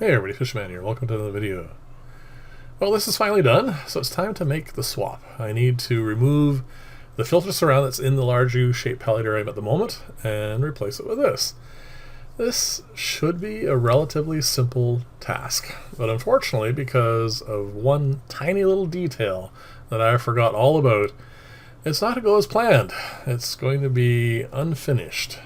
Hey everybody, Fishman here. Welcome to another video. Well, this is finally done, so it's time to make the swap. I need to remove the filter surround that's in the large U-shaped Paludarium at the moment and replace it with this. This should be a relatively simple task, but unfortunately, because of one tiny little detail that I forgot all about, it's not to go as planned. It's going to be unfinished.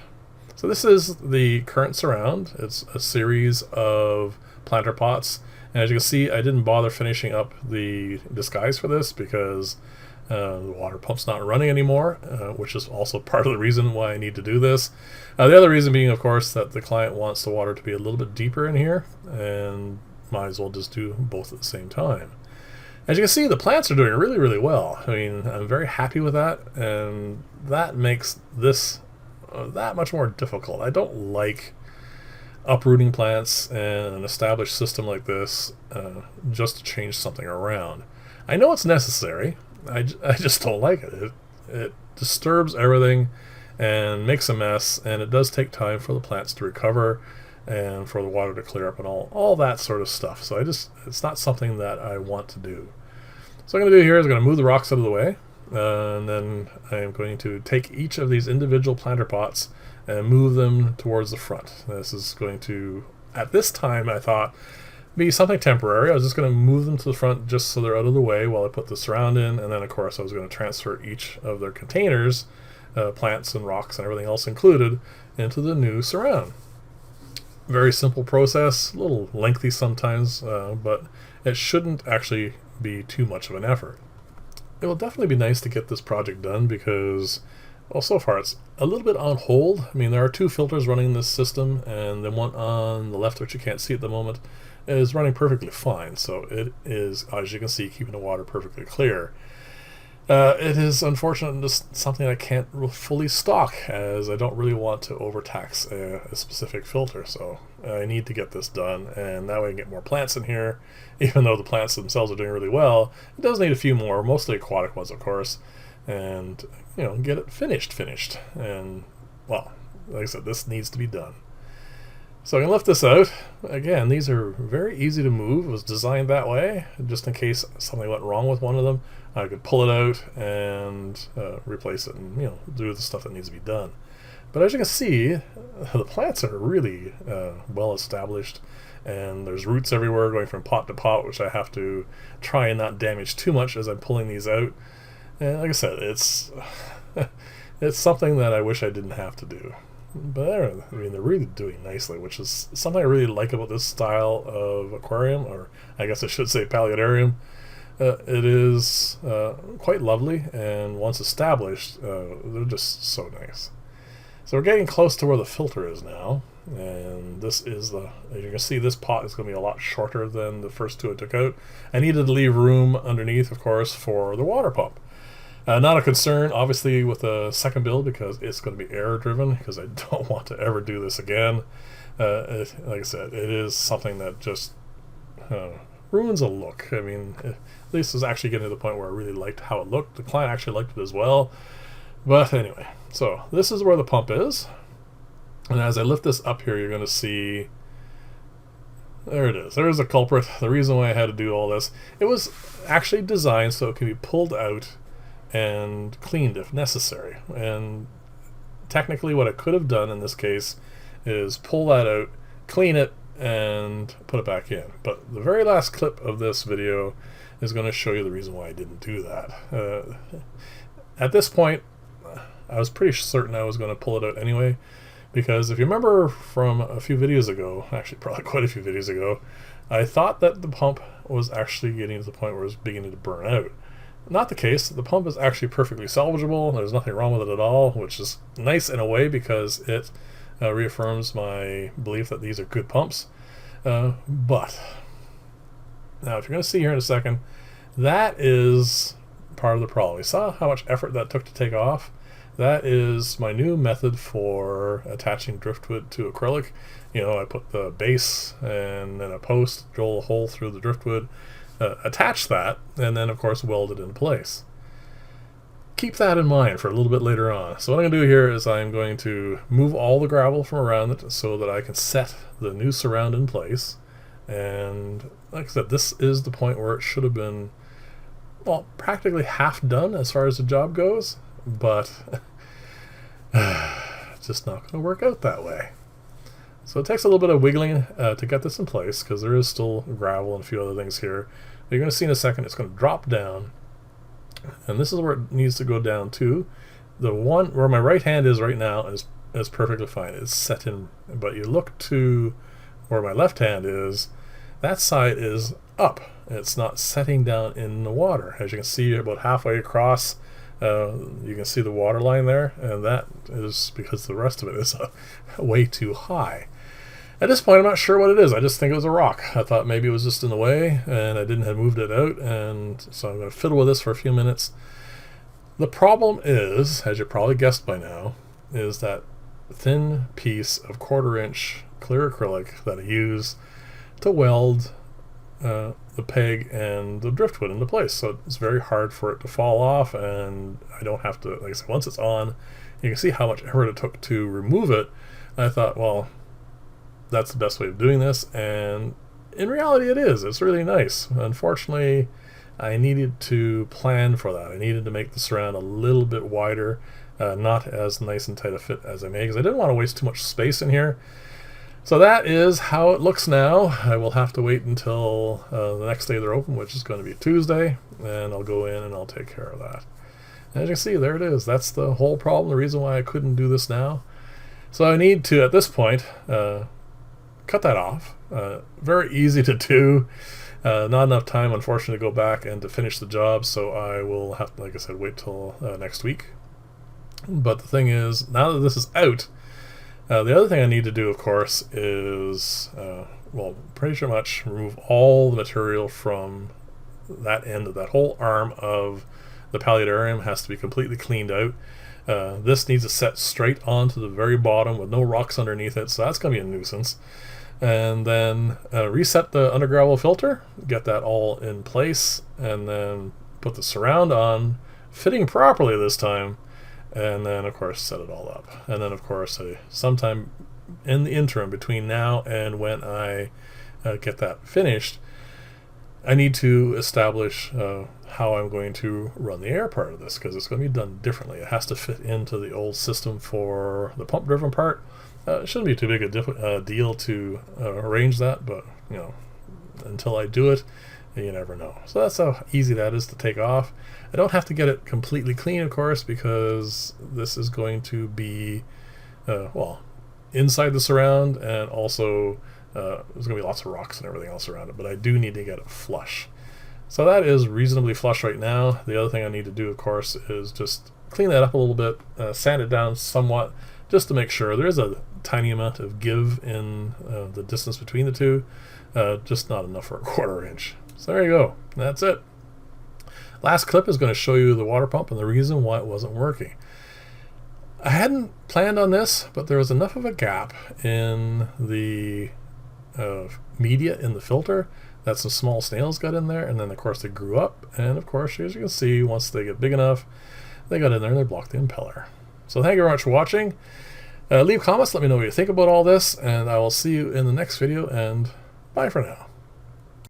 So this is the current surround. It's a series of planter pots, and as you can see, I didn't bother finishing up the disguise for this because the water pump's not running anymore, which is also part of the reason why I need to do this. The other reason being, of course, that the client wants the water to be a little bit deeper in here, and might as well just do both at the same time. As you can see, the plants are doing really well. I mean, I'm very happy with that, and that makes this that much more difficult. I don't like uprooting plants in an established system like this just to change something around. I know it's necessary. I just don't like it. It disturbs everything and makes a mess, and it does take time for the plants to recover and for the water to clear up and all that sort of stuff. So it's not something that I want to do. So what I'm going to do here is I'm going to move the rocks out of the way, and then I'm going to take each of these individual planter pots and move them towards the front. This is going to, at this time, I thought, be something temporary. I was just going to move them to the front just so they're out of the way while I put the surround in, and then of course I was going to transfer each of their containers, plants and rocks and everything else included, into the new surround. Very simple process, a little lengthy sometimes, but it shouldn't actually be too much of an effort. It will definitely be nice to get this project done because, well, so far it's a little bit on hold. I mean, there are two filters running in this system, and the one on the left, which you can't see at the moment, is running perfectly fine. So it is, as you can see, keeping the water perfectly clear. It is unfortunate, just something I can't fully stock, as I don't really want to overtax a specific filter. So I need to get this done, and that way I can get more plants in here. Even though the plants themselves are doing really well, it does need a few more, mostly aquatic ones, of course, and get it finished. And well, like I said, this needs to be done. So I can lift this out. Again, these are very easy to move. It was designed that way, just in case something went wrong with one of them. I could pull it out and replace it and do the stuff that needs to be done. But as you can see, the plants are really well established, and there's roots everywhere going from pot to pot, which I have to try and not damage too much as I'm pulling these out. And like I said, it's something that I wish I didn't have to do. But I mean, they're really doing nicely, which is something I really like about this style of aquarium, or I guess I should say paludarium. It is quite lovely, and once established, they're just so nice. So we're getting close to where the filter is now, and this is as you can see, this pot is going to be a lot shorter than the first two I took out. I needed to leave room underneath, of course, for the water pump. Not a concern, obviously, with the second build, because it's going to be air driven, because I don't want to ever do this again. Like I said, it is something that just ruins a look. I mean, at least it's actually getting to the point where I really liked how it looked. The client actually liked it as well. But anyway, so this is where the pump is. And as I lift this up here, you're going to see, there it is. There's the culprit. The reason why I had to do all this. It was actually designed so it can be pulled out and cleaned if necessary. And technically what I could have done in this case is pull that out, clean it, and put it back in. But the very last clip of this video is going to show you the reason why I didn't do that. At this point, I was pretty certain I was going to pull it out anyway, because if you remember from a few videos ago, actually probably quite a few videos ago, I thought that the pump was actually getting to the point where it was beginning to burn out. Not the case. The pump is actually perfectly salvageable. There's nothing wrong with it at all, which is nice in a way because it reaffirms my belief that these are good pumps. But now, if you're going to see here in a second, that is part of the problem. You saw how much effort that took to take off. That is my new method for attaching driftwood to acrylic. I put the base and then a post, drill a hole through the driftwood, attach that, and then of course weld it in place. Keep that in mind for a little bit later on. So what I'm going to do here is I'm going to move all the gravel from around it so that I can set the new surround in place. And like I said, this is the point where it should have been, well, practically half done as far as the job goes, but it's just not going to work out that way. So it takes a little bit of wiggling to get this in place, because there is still gravel and a few other things here. You're going to see in a second it's going to drop down, and this is where it needs to go down to. The one where my right hand is right now is perfectly fine. It's set in, but you look to where my left hand is, that side is up. It's not setting down in the water. As you can see, about halfway across, you can see the water line there, and that is because the rest of it is way too high. At this point, I'm not sure what it is. I just think it was a rock. I thought maybe it was just in the way, and I didn't have moved it out, and so I'm going to fiddle with this for a few minutes. The problem is, as you probably guessed by now, is that thin piece of 1/4-inch clear acrylic that I use to weld the peg and the driftwood into place. So it's very hard for it to fall off, and I don't have to, like I said, once it's on, you can see how much effort it took to remove it. I thought, well, that's the best way of doing this, and in reality it is. It's really nice. Unfortunately, I needed to plan for that. I needed to make the surround a little bit wider, not as nice and tight a fit as I made, because I didn't want to waste too much space in here. So that is how it looks now. I will have to wait until the next day they're open, which is going to be Tuesday, and I'll go in and I'll take care of that. And as you can see, there it is. That's the whole problem, the reason why I couldn't do this now. So I need to, at this point, cut that off. Very easy to do. Not enough time, unfortunately, to go back and to finish the job, so I will have to, like I said, wait till next week. But the thing is, now that this is out, the other thing I need to do, of course, is, well, pretty much remove all the material from that end of that whole arm of the Paludarium. Has to be completely cleaned out. This needs to set straight onto the very bottom with no rocks underneath it, so that's going to be a nuisance. And then reset the under gravel filter, get that all in place, and then put the surround on, fitting properly this time, and then of course set it all up. And then of course sometime in the interim between now and when I get that finished, I need to establish how I'm going to run the air part of this, because it's going to be done differently. It has to fit into the old system for the pump driven part. It shouldn't be too big a deal to arrange that, but you know, until I do it, you never know. So that's how easy that is to take off. I don't have to get it completely clean, of course, because this is going to be, well, inside the surround, and also there's going to be lots of rocks and everything else around it, but I do need to get it flush. So that is reasonably flush right now. The other thing I need to do, of course, is just clean that up a little bit, sand it down somewhat, just to make sure. There is a tiny amount of give in the distance between the two, just not enough for a 1/4-inch. So there you go. That's it. Last clip is going to show you the water pump and the reason why it wasn't working. I hadn't planned on this, but there was enough of a gap in the media in the filter that some small snails got in there, and then of course they grew up, and of course, as you can see, once they get big enough, they got in there and they blocked the impeller. So thank you very much for watching. Leave comments, let me know what you think about all this, and I will see you in the next video, and bye for now.